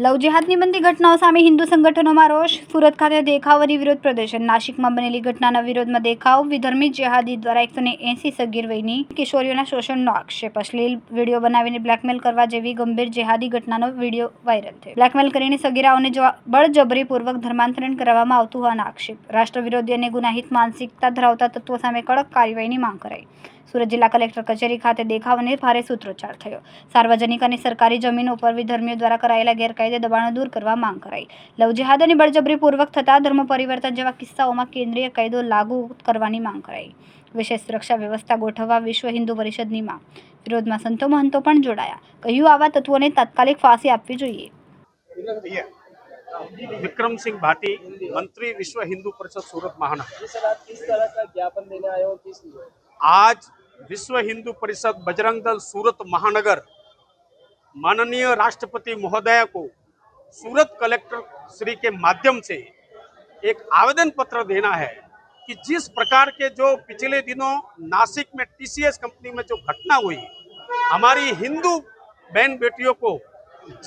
લવ જેહાદની બનતી ઘટનાઓ સામે હિન્દુ સંગઠનોમાં રોષ. સુરત ખાતે દેખાવ અને વિરોધ પ્રદર્શન. નાશિકમાં બનેલી ઘટનાના વિરોધમાં દેખાવ. વિધર્મી જેહાદી દ્વારા 180 સગીર વયની કિશોરીઓના શોષણનો આક્ષેપ. અશ્લીલ વિડીયો બનાવીને બ્લેકમેલ કરવા જેવી ગંભીર જેહાદી ઘટનાનો વિડીયો વાયરલ થયો. બ્લેકમેલ કરીને સગીરાઓને બળજબરીપૂર્વક ધર્માંતરણ કરવામાં આવતું હોવાના આક્ષેપ. રાષ્ટ્ર વિરોધી અને ગુનાહિત માનસિકતા ધરાવતા તત્વો સામે કડક કાર્યવાહીની માંગ કરાઈ. સુરત જિલ્લા કલેક્ટર કચેરી ખાતે દેખાવ અને ભારે સૂત્રોચ્ચાર થયો. સાર્વજનિક અને સરકારી જમીનો ઉપર વિધર્મીઓ દ્વારા કરાયેલા ગેરકાયદે દબાણો દૂર કરવા માંગ કરાઈ. લવ જેહાદ અને બળજબરીપૂર્વક થતા ધર્મ પરિવર્તન જેવા કિસ્સાઓમાં કેન્દ્રીય કાયદો લાગુ કરવાની માંગ કરાઈ. વિશેષ સુરક્ષા વ્યવસ્થા ગોઠવવા વિશ્વ હિન્દુ પરિષદની માંગ. વિરોધમાં સંતો મહંતો પણ જોડાયા. કહ્યું, આવા તત્વોને તાત્કાલિક ફાંસી આપવી જોઈએ. विक्रम सिंह भाटी, मंत्री विश्व हिंदू परिषद सूरत महानगर। सर, आप किस तरह का ज्ञापन देने आए हो, किस लिए? आज विश्व हिंदू परिषद बजरंग दल सूरत महानगर माननीय राष्ट्रपति महोदय को सूरत कलेक्टर श्री के माध्यम से एक आवेदन पत्र देना है कि जिस प्रकार के जो पिछले दिनों नासिक में टीसीएस कंपनी में जो घटना हुई, हमारी हिंदू बहन बेटियों को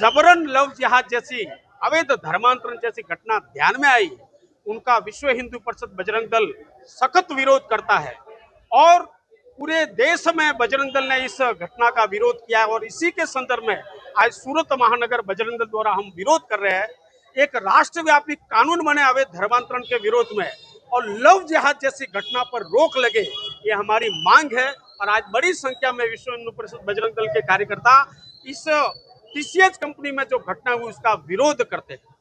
जबरन लव जिहाद जैसी अवैध धर्मांतरण जैसी घटना ध्यान में आई, उनका विश्व हिंदू परिषद बजरंग दल सख्त विरोध करता है और पूरे देश में बजरंग दल ने इस घटना का विरोध किया और इसी के संदर्भ में आज सूरत महानगर बजरंग दल द्वारा हम विरोध कर रहे हैं। एक राष्ट्रव्यापी कानून बने अवैध धर्मांतरण के विरोध में और लव जिहाद जैसी घटना पर रोक लगे, ये हमारी मांग है। और आज बड़ी संख्या में विश्व हिंदू परिषद बजरंग दल के कार्यकर्ता इस टीसीएस कंपनी में जो घटना हुई उसका विरोध करते हैं।